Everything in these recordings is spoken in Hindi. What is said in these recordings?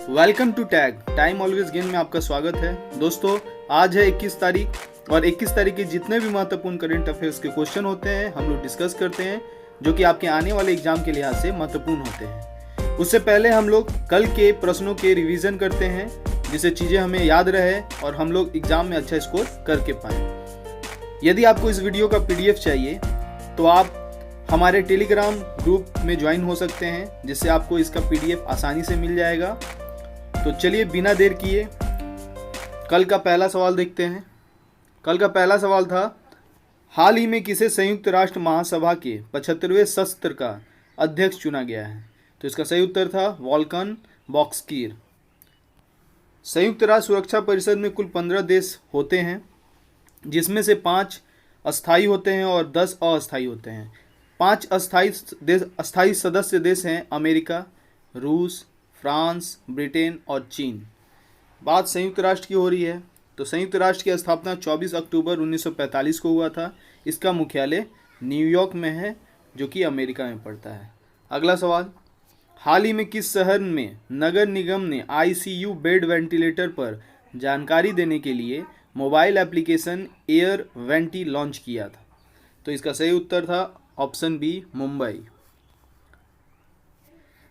Welcome to tag time always gain में आपका स्वागत है। दोस्तों, आज है 21 तारीख और 21 तारीख के जितने भी महत्वपूर्ण करंट अफेयर्स के क्वेश्चन होते हैं हम लोग डिस्कस करते हैं, जो कि आपके आने वाले एग्जाम के लिहाज से महत्वपूर्ण होते हैं। उससे पहले हम लोग कल के प्रश्नों के रिवीजन करते हैं, जिससे चीज़ें हमें याद रहे और हम लोग एग्जाम में अच्छा स्कोर करके पाएँ। यदि आपको इस वीडियो का PDF चाहिए तो आप हमारे टेलीग्राम ग्रुप में ज्वाइन हो सकते हैं, जिससे आपको इसका PDF आसानी से मिल जाएगा। तो चलिए बिना देर किए कल का पहला सवाल देखते हैं। कल का पहला सवाल था, हाल ही में किसे संयुक्त राष्ट्र महासभा के 75वें सत्र का अध्यक्ष चुना गया है? तो इसका सही उत्तर था वोल्कन बॉक्सकीर। संयुक्त राष्ट्र सुरक्षा परिषद में कुल 15 देश होते हैं, जिसमें से 5 अस्थायी होते हैं और 10 अस्थायी होते हैं। 5 अस्थायी सदस्य देश हैं अमेरिका, रूस, फ्रांस, ब्रिटेन और चीन। बात संयुक्त राष्ट्र की हो रही है तो संयुक्त राष्ट्र की स्थापना 24 अक्टूबर 1945 को हुआ था। इसका मुख्यालय न्यूयॉर्क में है, जो कि अमेरिका में पड़ता है। अगला सवाल, हाल ही में किस शहर में नगर निगम ने ICU बेड वेंटिलेटर पर जानकारी देने के लिए मोबाइल एप्लीकेशन एयर वेंटी लॉन्च किया था? तो इसका सही उत्तर था option B, Mumbai.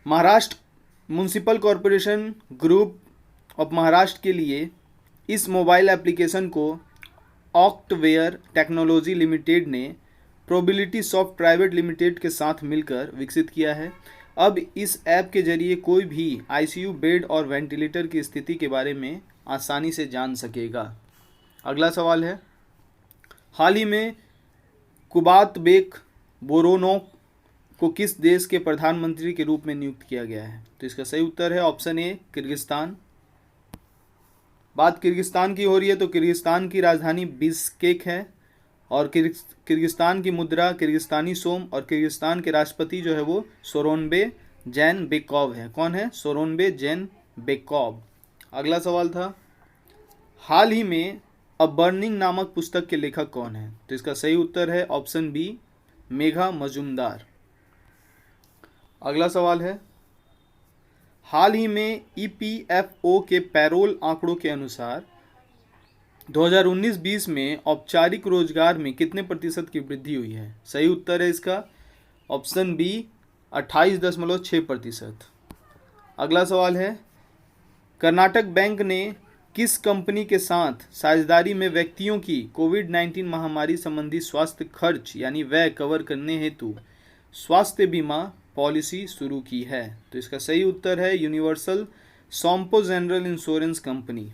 Maharashtra municipal corporation group of Maharashtra के लिए इस मोबाइल एप्लीकेशन को ऑक्टवेयर टेक्नोलॉजी लिमिटेड ने प्रोबेबिलिटी सॉफ्ट प्राइवेट लिमिटेड के साथ मिलकर विकसित किया है। अब इस ऐप के जरिए कोई भी ICU बेड और वेंटिलेटर की स्थिति के बारे में आसानी से जान सकेगा। अगला सवाल है, हाल ही में कुबातबेक बोरोनोक को किस देश के प्रधानमंत्री के रूप में नियुक्त किया गया है? तो इसका सही उत्तर है ऑप्शन ए, किर्गिस्तान। बात किर्गिस्तान की हो रही है तो किर्गिस्तान की राजधानी बिश्केक है और किर्गिस्तान की मुद्रा किर्गिस्तानी सोम और किर्गिस्तान के राष्ट्रपति जो है वो सोरोनबे जैनबेकॉव है। कौन है? सोरोनबे जैनबेकॉव। अगला सवाल था, हाल ही में अ बर्निंग नामक पुस्तक के लेखक कौन है? तो इसका सही उत्तर है ऑप्शन बी, मेघा मजुमदार। अगला सवाल है, हाल ही में EPFO के पैरोल आंकड़ों के अनुसार 2019-20 में औपचारिक रोजगार में कितने प्रतिशत की वृद्धि हुई है? सही उत्तर है इसका ऑप्शन बी, 28.6%। अगला सवाल है, कर्नाटक बैंक ने किस कंपनी के साथ साझेदारी में व्यक्तियों की कोविड-19 महामारी संबंधी स्वास्थ्य खर्च यानी व्यय कवर करने हेतु स्वास्थ्य बीमा पॉलिसी शुरू की है? तो इसका सही उत्तर है यूनिवर्सल सॉम्पो जनरल इंश्योरेंस कंपनी।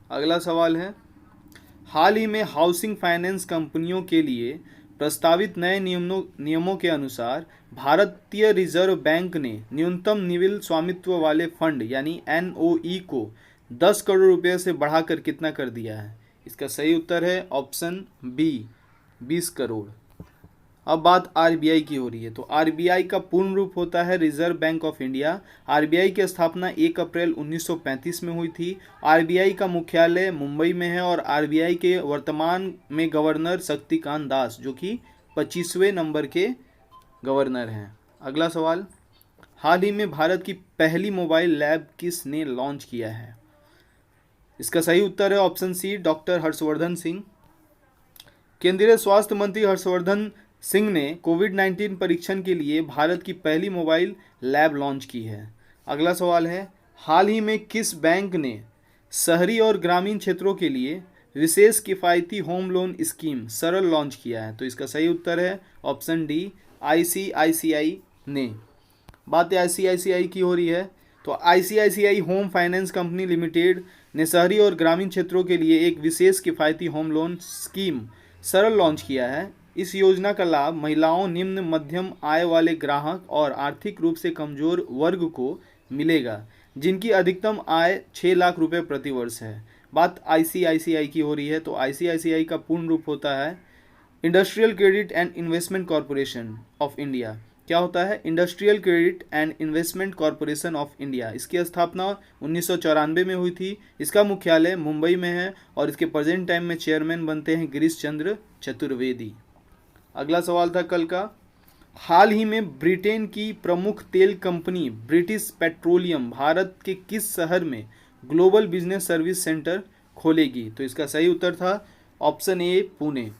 अगला सवाल है, हाल ही में हाउसिंग फाइनेंस कंपनियों के लिए प्रस्तावित नए नियमों के अनुसार भारतीय रिजर्व बैंक ने न्यूनतम निविल स्वामित्व वाले फंड यानी NOE को 10 करोड़ रुपये से बढ़ाकर कितना कर दिया है? इसका सही उत्तर है ऑप्शन बी, 20 करोड़। अब बात RBI की हो रही है तो RBI का पूर्ण रूप होता है reserve bank of India. RBI की स्थापना 1 अप्रैल 1935 में हुई थी। RBI का मुख्यालय मुंबई में है और RBI के वर्तमान में गवर्नर शक्तिकांत दास, जो कि 25वें नंबर के गवर्नर हैं। अगला सवाल, हाल ही में भारत की पहली मोबाइल लैब किसने लॉन्च किया है? इसका सही उत्तर है option C, doctor Harshvardhan Singh. केंद्रीय स्वास्थ्य मंत्री हर्षवर्धन सिंह ने कोविड-19 परीक्षण के लिए भारत की पहली मोबाइल लैब लॉन्च की है। अगला सवाल है, हाल ही में किस बैंक ने शहरी और ग्रामीण क्षेत्रों के लिए विशेष किफ़ायती होम लोन स्कीम सरल लॉन्च किया है? तो इसका सही उत्तर है ऑप्शन डी, ICICI ने। बात ICICI की हो रही है तो ICICI home finance company limited ने शहरी और ग्रामीण क्षेत्रों के लिए एक विशेष किफ़ायती होम लोन स्कीम सरल लॉन्च किया है। इस योजना का लाभ महिलाओं, निम्न मध्यम आय वाले ग्राहक और आर्थिक रूप से कमजोर वर्ग को मिलेगा, जिनकी अधिकतम आय 6 लाख रुपए प्रति वर्ष है। बात ICICI की हो रही है तो ICICI का पूर्ण रूप होता है industrial credit and investment corporation of India. क्या होता है? Industrial credit and investment corporation of India. इसकी स्थापना 1994 में हुई थी। इसका मुख्यालय मुंबई में है और इसके प्रेजेंट टाइम में चेयरमैन बनते हैं गिरीश चंद्र चतुर्वेदी। अगला सवाल था कल का, हाल ही में ब्रिटेन की प्रमुख तेल कंपनी ब्रिटिश पेट्रोलियम भारत के किस शहर में ग्लोबल बिजनेस सर्विस सेंटर खोलेगी? तो इसका सही उत्तर था ऑप्शन ए पुणे।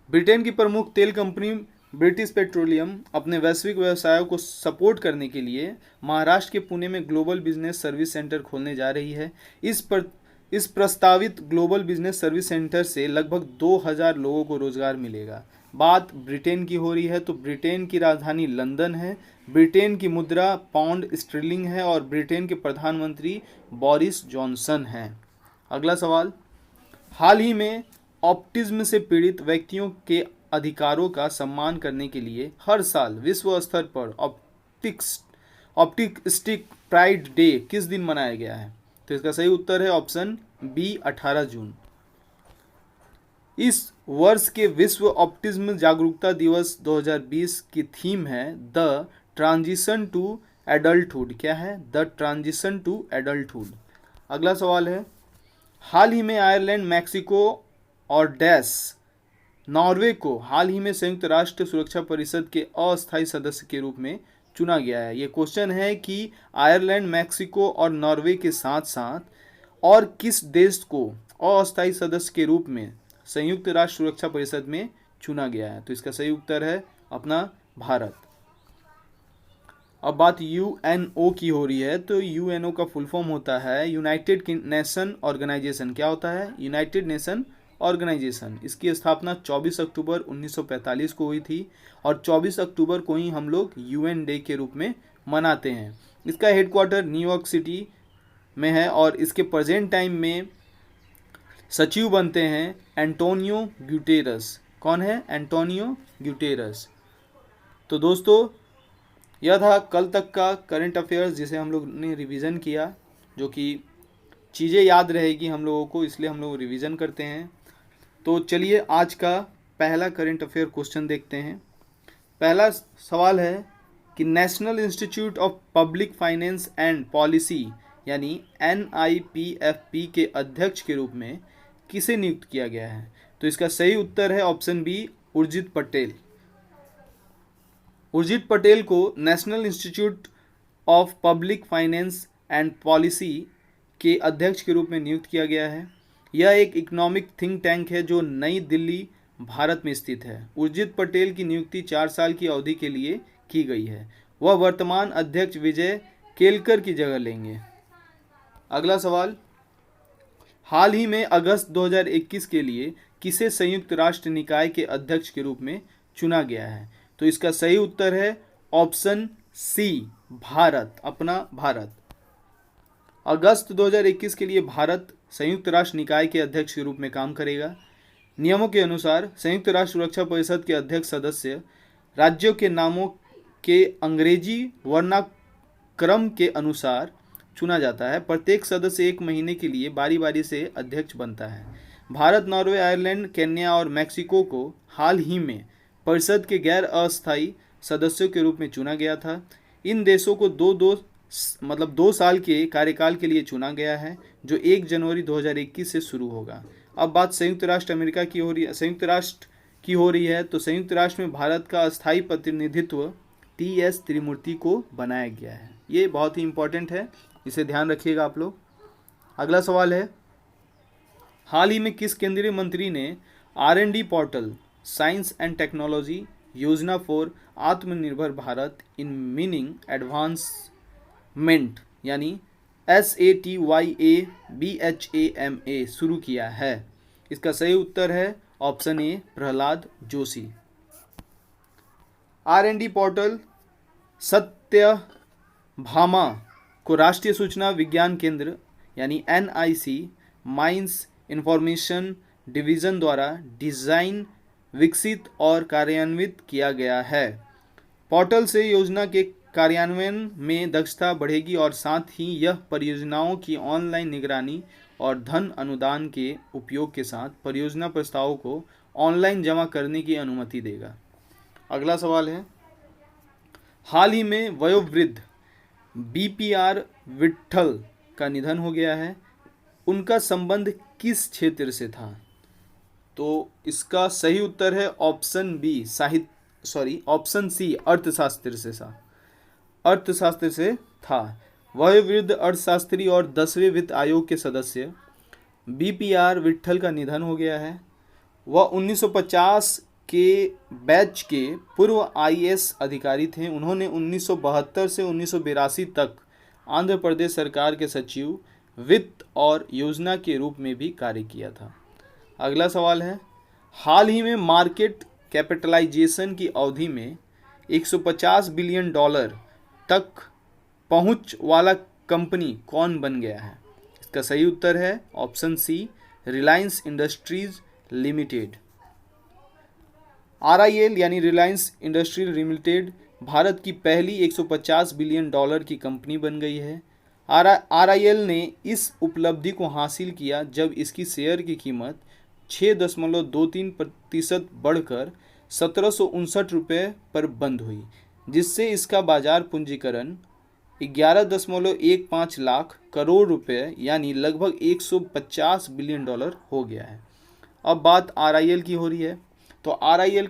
ब्रिटेन की प्रमुख तेल कंपनी ब्रिटिश पेट्रोलियम अपने वैश्विक व्यवसायों को सपोर्ट करने के लिए महाराष्ट्र के पुणे में ग्लोबल बिजनेस सर्विस सेंटर खोलने जा रही है। इस प्रस्तावित ग्लोबल बिजनेस सर्विस सेंटर से लगभग 2000 लोगों को रोजगार मिलेगा। बात ब्रिटेन की हो रही है तो ब्रिटेन की राजधानी लंदन है, ब्रिटेन की मुद्रा पाउंड स्टर्लिंग है और ब्रिटेन के प्रधानमंत्री बोरिस जॉनसन हैं। अगला सवाल, हाल ही में ऑटिज्म से पीड़ित व्यक्तियों के अधिकारों का सम्मान करने के लिए हर साल विश्व स्तर पर ऑप्टिस्टिक प्राइड डे किस दिन मनाया गया है? तो इसका सही उत्तर है ऑप्शन बी 18 जून। इस वर्ष के विश्व ऑप्टिज्म जागरूकता दिवस 2020 की थीम है द ट्रांजिशन टू एडल्टहुड। क्या है? The transition to adulthood. अगला सवाल है, हाल ही में आयरलैंड, मैक्सिको और नॉर्वे को हाल ही में संयुक्त राष्ट्र सुरक्षा परिषद के अस्थायी सदस्य के रूप में चुना गया है। ये क्वेश्चन है कि आयरलैंड, मैक्सिको और नॉर्वे के साथ साथ और किस देश को अस्थायी सदस्य के रूप में संयुक्त राष्ट्र सुरक्षा परिषद में चुना गया है? तो इसका सही उत्तर है अपना भारत। अब बात यूएनओ की हो रही है तो यूएनओ का फुल फॉर्म होता है यूनाइटेड नेशन ऑर्गेनाइजेशन। क्या होता है? United nation organisation. इसकी स्थापना 24 अक्टूबर 1945 को हुई थी और 24 अक्टूबर को ही हम लोग यूएन डे के रूप में मनाते हैं। इसका हेडक्वार्टर न्यूयॉर्क सिटी में है और इसके प्रेजेंट टाइम में सचिव बनते हैं एंटोनियो ग्यूटेरस। कौन है? एंटोनियो ग्यूटेरस। तो दोस्तों, यह था कल तक का करंट अफेयर्स जिसे हम लोग ने रिवीजन किया, जो कि चीज़ें याद रहेगी हम लोगों को, इसलिए हम लोग रिवीजन करते हैं। तो चलिए आज का पहला करंट अफेयर क्वेश्चन देखते हैं। पहला सवाल है कि national institute of public finance and policy यानी NIPFP के अध्यक्ष के रूप में किसे नियुक्त किया गया है? तो इसका सही उत्तर है ऑप्शन बी उर्जित पटेल। उर्जित पटेल को national institute of public finance and policy के अध्यक्ष के रूप में नियुक्त किया गया है। यह एक इकोनॉमिक थिंक टैंक है जो नई दिल्ली, भारत में स्थित है। उर्जित पटेल की नियुक्ति 4 साल की अवधि के लिए की गई है। वह वर्तमान अध्यक्ष विजय केलकर की जगह लेंगे। अगला सवाल, हाल ही में अगस्त 2021 के लिए किसे संयुक्त राष्ट्र निकाय के अध्यक्ष के रूप में चुना गया है? तो इसका सही उत्तर है ऑप्शन सी भारत, अपना भारत। अगस्त 2021 के लिए भारत संयुक्त राष्ट्र निकाय के अध्यक्ष के रूप में काम करेगा। नियमों के अनुसार संयुक्त राष्ट्र सुरक्षा परिषद के अध्यक्ष सदस्य राज्यों के नामों के अंग्रेजी वर्णाक्रम के अनुसार चुना जाता है। प्रत्येक सदस्य 1 महीने के लिए बारी बारी से अध्यक्ष बनता है। भारत, नॉर्वे, आयरलैंड, केन्या और मैक्सिको को हाल ही में परिषद के गैर अस्थायी सदस्यों के रूप में चुना गया था। इन देशों को 2 साल के कार्यकाल के लिए चुना गया है, जो 1 जनवरी 2021 से शुरू होगा। अब बात संयुक्त राष्ट्र अमेरिका की हो रही है, संयुक्त राष्ट्र की हो रही है तो संयुक्त राष्ट्र में भारत का अस्थायी प्रतिनिधित्व TS त्रिमूर्ति को बनाया गया है। ये बहुत ही इंपॉर्टेंट है, इसे ध्यान रखिएगा आप लोग। अगला सवाल है, हाल ही में किस केंद्रीय मंत्री ने R&D portal science and technology योजना फॉर आत्मनिर्भर भारत इन मीनिंग एडवांसमेंट यानी SATYABHAMA शुरू किया है? इसका सही उत्तर है option A Prahlad Joshi. R&D portal Satyabhama को राष्ट्रीय सूचना विज्ञान केंद्र यानी NIC माइंस इंफॉर्मेशन डिवीज़न द्वारा डिज़ाइन, विकसित और कार्यान्वित किया गया है। पोर्टल से योजना के कार्यान्वयन में दक्षता बढ़ेगी और साथ ही यह परियोजनाओं की ऑनलाइन निगरानी और धन अनुदान के उपयोग के साथ परियोजना प्रस्तावों को ऑनलाइन जमा करने की अनुमति देगा। अगला सवाल है, हाल ही में वयोवृद्ध BPR विट्ठल का निधन हो गया है। उनका संबंध किस क्षेत्र से था? तो इसका सही उत्तर है ऑप्शन बी ऑप्शन सी अर्थशास्त्र से था। वयोवृद्ध अर्थशास्त्री और 10वें वित्त आयोग के सदस्य BPR विट्ठल का निधन हो गया है। वह 1950 के बैच के पूर्व IAS अधिकारी थे। उन्होंने 1972 से 1982 तक आंध्र प्रदेश सरकार के सचिव वित्त और योजना के रूप में भी कार्य किया था। अगला सवाल है, हाल ही में मार्केट कैपिटलाइजेशन की अवधि में $150 बिलियन तक पहुंच वाला कंपनी कौन बन गया है? इसका सही उत्तर है option C, Reliance Industries Limited. RIL यानी रिलायंस इंडस्ट्रीज लिमिटेड भारत की पहली $150 बिलियन की कंपनी बन गई है। RIL ने इस उपलब्धि को हासिल किया जब इसकी शेयर की कीमत 6.23% बढ़कर 1759 रुपये पर बंद हुई, जिससे इसका बाजार पूंजीकरण 11.15 लाख करोड़ रुपए यानी लगभग $150 बिलियन हो गया है। अब बात RIL की हो रही है, तो RIL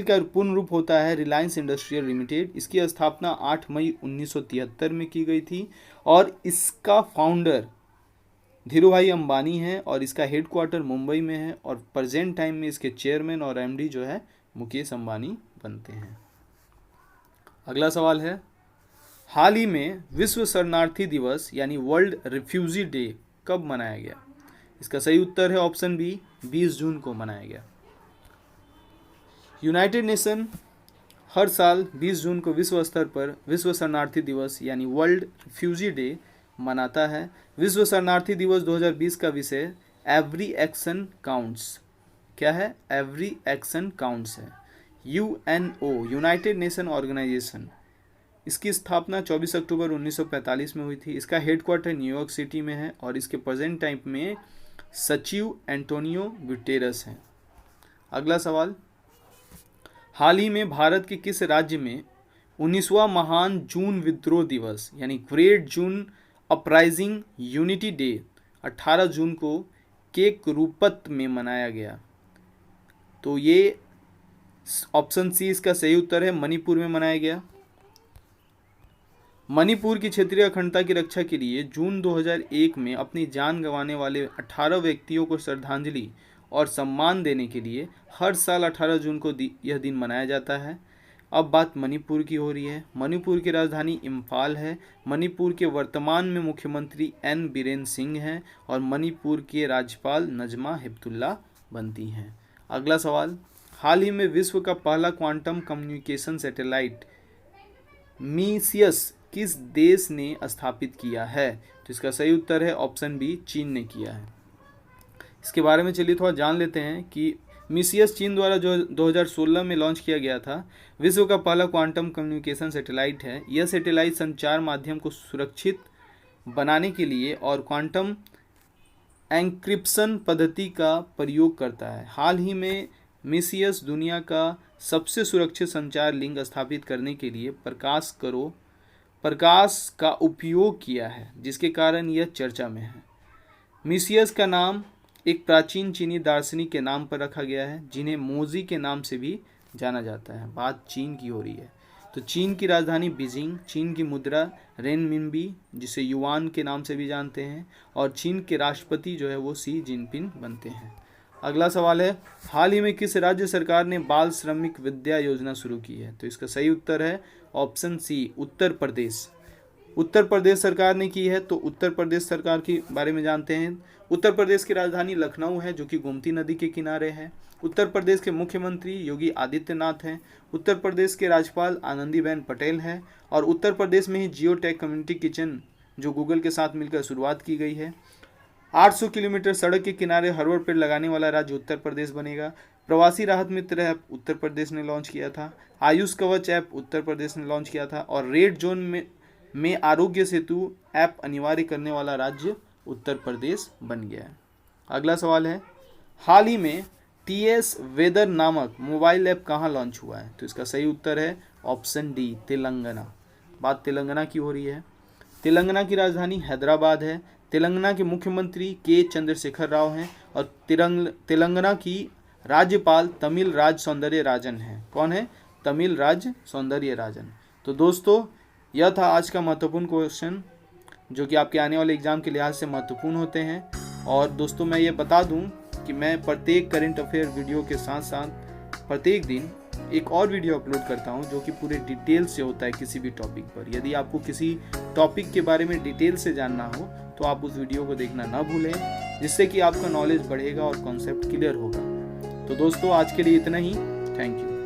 का पूर्ण रूप होता है रिलायंस इंडस्ट्रियल लिमिटेड। इसकी स्थापना 8 मई 1973 में की गई थी और इसका फाउंडर धीरूभाई अंबानी है और इसका हेडक्वार्टर मुंबई में है और प्रेजेंट टाइम में इसके चेयरमैन और MD जो है मुकेश अंबानी बनते हैं। अगला सवाल है, हाल ही में विश्व शरणार्थी दिवस यानी वर्ल्ड रिफ्यूजी डे कब मनाया गया? इसका सही उत्तर है ऑप्शन बी, 20 जून को मनाया गया। यूनाइटेड नेशन हर साल 20 जून को विश्व स्तर पर विश्व शरणार्थी दिवस यानी वर्ल्ड रिफ्यूजी डे मनाता है। विश्व शरणार्थी दिवस 2020 का विषय एवरी एक्शन काउंट्स क्या है? एवरी एक्शन काउंट्स है। UNO यूनाइटेड नेशन ऑर्गेनाइजेशन, इसकी स्थापना 24 अक्टूबर 1945 में हुई थी। इसका हेडक्वार्टर न्यूयॉर्क सिटी में है और इसके प्रेजेंट टाइम में सचिव एंटोनियो गुटेरस हैं। अगला सवाल, हाल ही में भारत के किस राज्य में 19वां महान जून विद्रोह दिवस यानी ग्रेट जून अपराइजिंग यूनिटी डे 18 जून को केकरूपत में मनाया गया? तो ये ऑप्शन सी इसका सही उत्तर है, मणिपुर में मनाया गया। मणिपुर की क्षेत्रीय अखंडता की रक्षा के लिए जून 2001 में अपनी जान गंवाने वाले 18 व्यक्तियों को श्रद्धांजलि और सम्मान देने के लिए हर साल 18 जून को यह दिन मनाया जाता है। अब बात मणिपुर की हो रही है। मणिपुर की राजधानी इम्फाल है। मणिपुर के वर्तमान में मुख्यमंत्री N बीरेन सिंह हैं और मणिपुर के राज्यपाल नजमा हेपतुल्ला बनती हैं। अगला सवाल, हाल ही में विश्व का पहला क्वांटम कम्युनिकेशन सैटेलाइट मीसियस किस देश ने स्थापित किया है? तो इसका सही उत्तर है ऑप्शन बी, चीन ने किया है। इसके बारे में चलिए थोड़ा जान लेते हैं कि मीसियस चीन द्वारा जो 2016 में लॉन्च किया गया था, विश्व का पहला क्वांटम कम्युनिकेशन सैटेलाइट है। यह सैटेलाइट संचार माध्यम को सुरक्षित बनाने के लिए और क्वांटम एन्क्रिप्शन पद्धति का प्रयोग करता है। हाल ही में मीसियस दुनिया का सबसे सुरक्षित संचार लिंक स्थापित करने के लिए प्रकाश का उपयोग किया है, जिसके कारण यह चर्चा में है। मीसियस का नाम एक प्राचीन चीनी दार्शनिक के नाम पर रखा गया है, जिन्हें मोजी के नाम से भी जाना जाता है। बात चीन की हो रही है, तो चीन की राजधानी बीजिंग, चीन की मुद्रा रेनमिनबी जिसे युआन के नाम से भी जानते हैं, और चीन के राष्ट्रपति जो है वो शी जिनपिंग बनते हैं। अगला सवाल है, हाल ही में किस राज्य सरकार ने बाल श्रमिक विद्या योजना शुरू की है? तो इसका सही उत्तर है ऑप्शन सी, उत्तर प्रदेश। उत्तर प्रदेश सरकार ने की है। तो उत्तर प्रदेश सरकार के बारे में जानते हैं। उत्तर प्रदेश की राजधानी लखनऊ है, जो कि गोमती नदी के किनारे है। उत्तर प्रदेश के मुख्यमंत्री योगी आदित्यनाथ हैं। उत्तर प्रदेश के राज्यपाल आनंदीबेन पटेल हैं और उत्तर प्रदेश में ही जियो टेक कम्युनिटी किचन जो गूगल के साथ मिलकर शुरुआत की गई है। 800 किलोमीटर सड़क के किनारे हर पेड़ लगाने वाला राज्य उत्तर प्रदेश बनेगा। प्रवासी राहत मित्र ऐप उत्तर प्रदेश ने लॉन्च किया था। आयुष कवच ऐप उत्तर प्रदेश ने लॉन्च किया था और रेड जोन में आरोग्य सेतु ऐप अनिवार्य करने वाला राज्य उत्तर प्रदेश बन गया है। अगला सवाल है, हाल ही में TS वेदर नामक मोबाइल ऐप कहाँ लॉन्च हुआ है? तो इसका सही उत्तर है ऑप्शन डी, तेलंगाना। बात तेलंगाना की हो रही है। तेलंगाना की राजधानी हैदराबाद है। तेलंगाना के मुख्यमंत्री के चंद्रशेखर राव हैं और तेलंगाना की राज्यपाल तमिल राज सौंदर्य राजन है। कौन है? तमिल राज सौंदर्य राजन। तो दोस्तों यह था आज का महत्वपूर्ण क्वेश्चन जो कि आपके आने वाले एग्जाम के लिहाज से महत्वपूर्ण होते हैं। और दोस्तों मैं ये बता दूं कि मैं प्रत्येक करंट अफेयर वीडियो के साथ साथ प्रत्येक दिन एक और वीडियो अपलोड करता हूं जो कि पूरे डिटेल से होता है किसी भी टॉपिक पर। यदि आपको किसी टॉपिक के बारे में डिटेल से जानना हो तो आप उस वीडियो को देखना ना भूलें, जिससे कि आपका नॉलेज बढ़ेगा और कॉन्सेप्ट क्लियर होगा। तो दोस्तों आज के लिए इतना ही। Thank you.